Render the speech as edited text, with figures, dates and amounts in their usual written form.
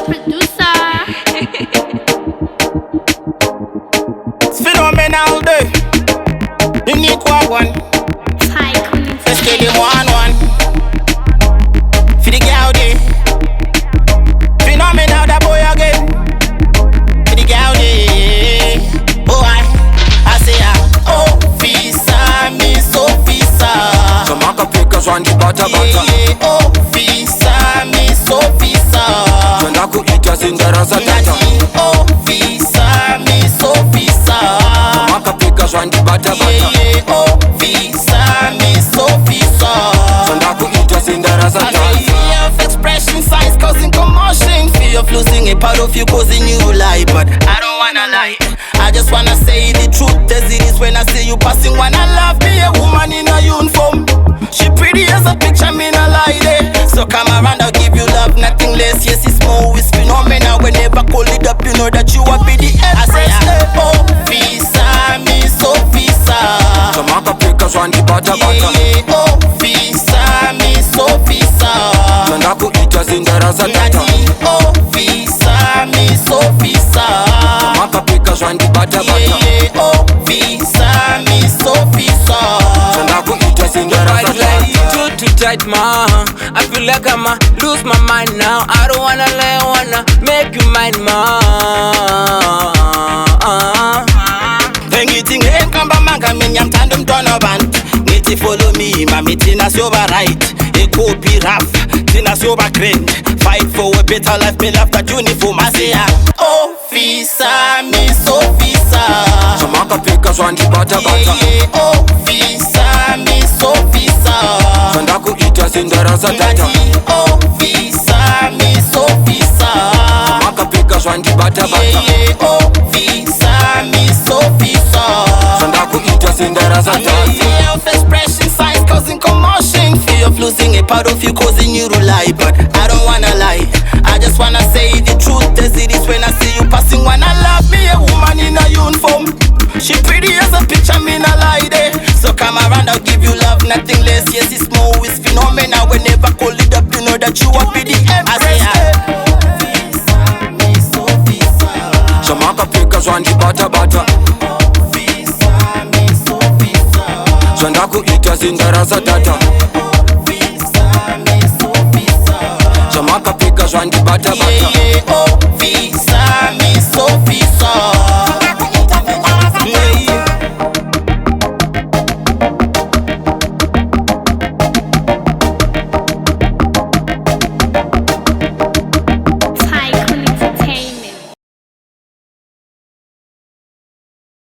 producer. It's phenomenal day. Unique one. Let's get them one. For the girl day. Phenomenal that boy again. For the girl day. Oh I say oh visa me so visa. Jamaica pickers want the butter. Oh visa me so visa. Twenda kuita Cinderella tata. Oh visa me so visa. Jamaica pickers want the butter. Oh visa me so visa. Twenda kuita Cinderella tata. Fear of expression, signs causing commotion. Fear of losing a part of you causing you lie. But I don't wanna lie, I just wanna say the truth as it is. When I see you passing, wanna love me, a woman in a uniform. She pretty as a picture, me not lie there. So come around, I'll give you love, nothing less. Yes, it's more, it's phenomenal. Whenever call it up, you know that you will be the I say oh visa me so visa. Jamaica pickers want the butter. Oh visa me so visa. Twenda kuita Cinderella tata. Oh visa me so visa. Jamaica pickers want the butter. Oh visa me so visa. Twenda kuita Cinderella tata. Too tight, ma. I feel like I'ma lose my mind now. I don't wanna lie, I wanna make you mine, ma. Vengiting hen kamba manga minyam tandem donovan. Niti follow me, mami tina soba right. A copy rap, tina soba grand. Fight for a better life, me love that uniform. I say oh visa me so visa. Jamaica pickers want the butter. Oh visa me so visa. Twenda kuita Cinderella tata. Oh visa me so visa. Jamaica pickers want the butter. Oh visa me so visa. Twenda kuita Cinderella tata. Fear of expression, signs causing commotion. Fear of losing a part of you causing you to lie. But I don't wanna lie, I just wanna say the truth as it is. When I see you passing, wanna love me, a woman in a uniform. She pretty as a picture, me not lie there. So come around, I'll give you love, nothing less. Yes, it's more, it's phenomenal. Whenever call it up, you know that you will be the I say visa me so visa. Jamaica pickers want the butter. Visa me so visa. Twenda kuita Cinderella tata. Visa me so visa. Jamaica pickers want the butter. Oh visa me so visa.